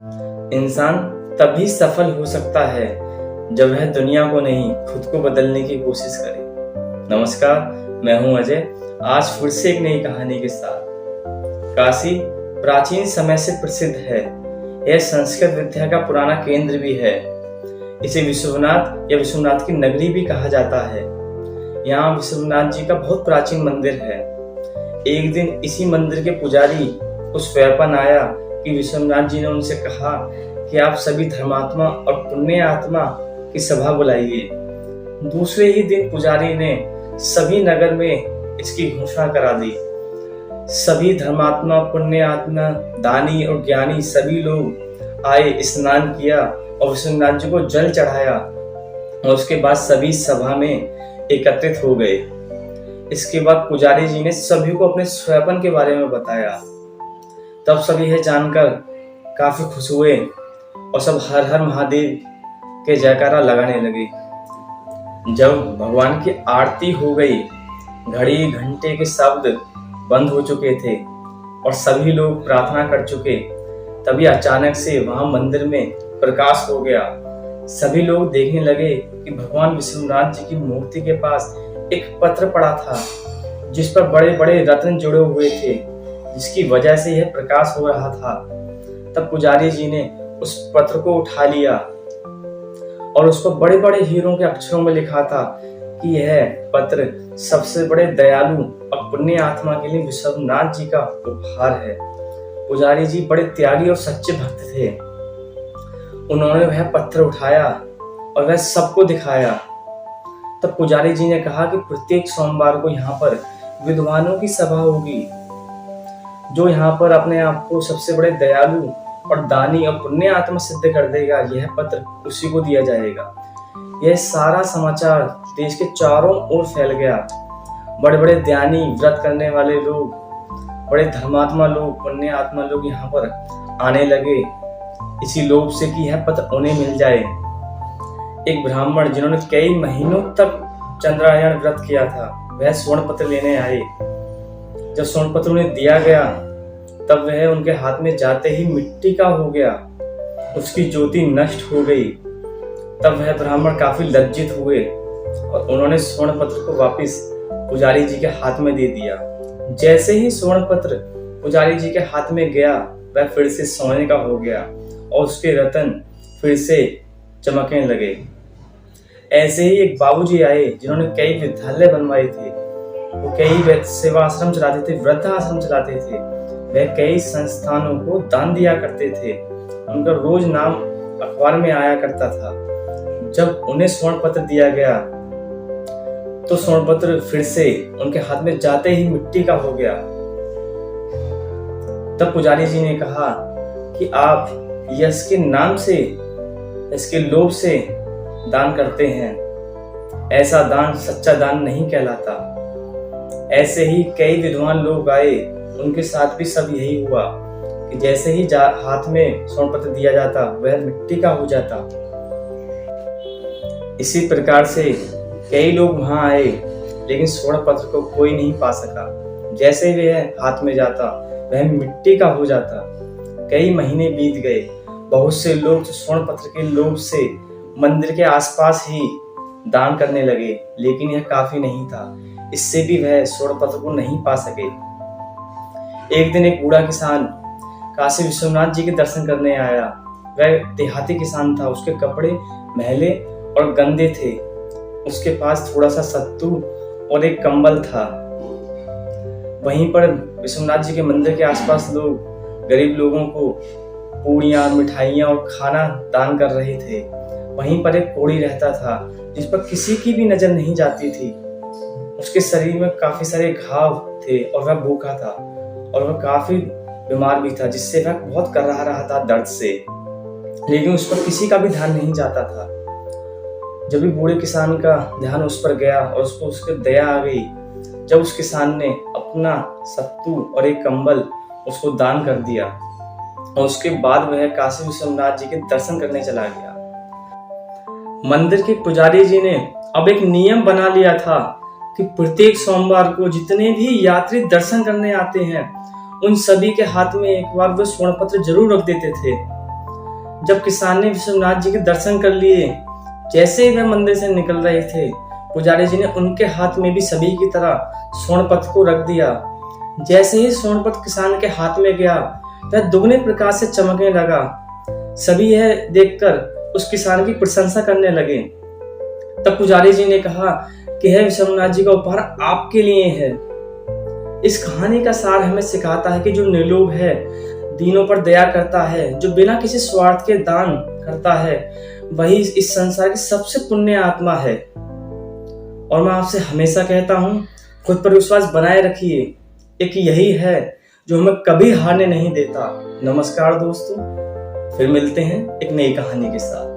इंसान तभी सफल हो सकता है जब वह दुनिया को नहीं खुद को बदलने की कोशिश करे। नमस्कार, मैं हूं अजय। आज फिर से एक नई कहानी के साथ। काशी प्राचीन समय से प्रसिद्ध है। यह संस्कृत विद्या का पुराना केंद्र भी है। इसे विश्वनाथ या विश्वनाथ की नगरी भी कहा जाता है। यहाँ विश्वनाथ जी का बहुत प्राचीन मंदिर है। एक दिन इसी मंदिर के पुजारी को स्वैपन आया कि विश्वनाथ जी ने उनसे कहा कि आप सभी धर्मात्मा और पुण्य आत्मा की सभा बुलाइए। दूसरे ही दिन पुजारी ने सभी नगर में इसकी घोषणा करा दी। सभी धर्मात्मा, पुण्य आत्मा, दानी और ज्ञानी सभी लोग आए, स्नान किया और विश्वनाथ जी को जल चढ़ाया और उसके बाद सभी सभा में एकत्रित हो गए। इसके बाद पुजारी जी ने सभी को अपने स्वैपन के बारे में बताया। तब सभी यह जानकर काफी खुश हुए और सब हर हर महादेव के जयकारा लगाने लगे। जब भगवान की आरती हो गई, घड़ी घंटे के शब्द बंद हो चुके थे और सभी लोग प्रार्थना कर चुके, तभी अचानक से वहां मंदिर में प्रकाश हो गया। सभी लोग देखने लगे कि भगवान विश्वनाथ जी की मूर्ति के पास एक पत्र पड़ा था जिस पर बड़े बड़े रत्न जुड़े हुए थे, जिसकी वजह से यह प्रकाश हो रहा था। तब पुजारी जी ने उस पत्र को उठा लिया और उस पर बड़े बड़े हीरों के अक्षरों में लिखा था कि यह पत्र सबसे बड़े दयालु और पुण्य आत्मा के लिए विश्वनाथ जी का उपहार है। पुजारी जी बड़े त्यागी और सच्चे भक्त थे। उन्होंने वह पत्र उठाया और वह सबको दिखाया। तब पुजारी जी ने कहा कि प्रत्येक सोमवार को यहाँ पर विद्वानों की सभा होगी, जो यहाँ पर अपने आप को सबसे बड़े दयालु और दानी और पुण्य आत्मा सिद्ध कर देगा, यह पत्र उसी को दिया जाएगा। यह सारा समाचार देश के चारों ओर फैल गया। बड़े बड़े ज्ञानी, व्रत करने वाले लोग, बड़े धर्मात्मा लोग, पुण्य आत्मा लोग यहाँ पर आने लगे, इसी लोभ से कि यह पत्र उन्हें मिल जाए। एक ब्राह्मण जिन्होंने कई महीनों तक चंद्रायण व्रत किया था, वह स्वर्ण पत्र लेने आए। जब स्वर्ण पत्र उन्हें दिया गया, तब वह उनके हाथ में जाते ही मिट्टी का हो गया, उसकी ज्योति नष्ट हो गई। तब वह ब्राह्मण काफी लज्जित हुए और उन्होंने स्वर्ण पत्र को वापस पुजारी जी के हाथ में दे दिया। जैसे ही स्वर्ण पत्र पुजारी जी के हाथ में गया, वह फिर से सोने का हो गया और उसके रतन फिर से चमकने लगे। ऐसे ही एक बाबूजी आए जिन्होंने कई विद्यालय बनवाए थे। वो कई सेवा आश्रम चलाते थे, वृद्ध आश्रम चलाते थे। वह कई संस्थानों को दान दिया करते थे। उनका रोज नाम अखबार में आया करता था। जब उन्हें स्वर्ण पत्र दिया गया, तो स्वर्ण पत्र फिर से उनके हाथ में जाते ही मिट्टी का हो गया। तब पुजारी जी ने कहा कि आप यश के नाम से, इसके लोभ से दान करते हैं, ऐसा दान सच्चा दान नहीं कहलाता। ऐसे ही कई विद्वान लोग आए, उनके साथ भी सब यही हुआ कि जैसे ही हाथ में स्वर्ण पत्र दिया जाता, वह मिट्टी का हो जाता। इसी प्रकार से कई लोग वहां आए, लेकिन स्वर्ण पत्र को कोई नहीं पा सका। जैसे ही वह हाथ में जाता, वह मिट्टी का हो जाता। कई महीने बीत गए। बहुत से लोग तो स्वर्ण पत्र के लोभ से मंदिर के आसपास ही दान करने लगे, लेकिन यह काफी नहीं था। इससे भी वह स्वर्ण पत्र को नहीं पा सके। एक दिन एक बूढ़ा किसान काशी विश्वनाथ जी के दर्शन करने आया। वह देहाती किसान था। उसके कपड़े मैले और गंदे थे। उसके पास थोड़ा सा सत्तू और एक कंबल था। वहीं पर विश्वनाथ जी के मंदिर के आसपास लोग गरीब लोगों को पूड़ियाँ, मिठाइयाँ और खाना दान कर रहे थे। वहीं पर एक कोढ़ी रहता था जिस पर किसी की भी नजर नहीं जाती थी। उसके शरीर में काफी सारे घाव थे और वह भूखा था और वह काफी बीमार भी था, जिससे वह बहुत कराह रहा था दर्द से, लेकिन उस पर किसी का भी ध्यान नहीं जाता था। जब भी बूढ़े किसान का ध्यान उस पर गया और उसको उसकी दया आ गई, जब उस किसान ने अपना सत्तू और एक कंबल उसको दान कर दिया और उसके बाद वह काशी विश्वनाथ जी के दर्शन करने चला गया। मंदिर के पुजारी जी ने अब एक नियम बना लिया था कि प्रत्येक सोमवार को जितने भी यात्री दर्शन करने आते हैं, उन सभी के हाथ में एक बार वो स्वर्ण पत्र जरूर रख देते थे। जब किसान ने विश्वनाथ जी के दर्शन कर लिए, जैसे ही वह मंदिर से निकल रहे थे, पुजारी जी ने उनके हाथ में भी सभी की तरह स्वर्ण पत्र को रख दिया। जैसे ही स्वर्ण पत्र किसान के हाथ में गया, वह दुगने प्रकाश से चमकने लगा। सभी यह देखकर उस किसान की प्रशंसा करने लगे। तब पुजारी जी ने कहा कि हे विश्वनाथ जी का उपहार आपके लिए है। इस कहानी का सार हमें सिखाता है कि जो निर्लोभ है, दीनों पर दया करता है, जो बिना किसी स्वार्थ के दान करता है, वही इस संसार की सबसे पुण्य आत्मा है। और मैं आपसे हमेशा कहता हूँ, खुद पर विश्वास बनाए रखिए। एक यही है जो हमें कभी हारने नहीं देता। नमस्कार दोस्तों, फिर मिलते हैं एक नई कहानी के साथ।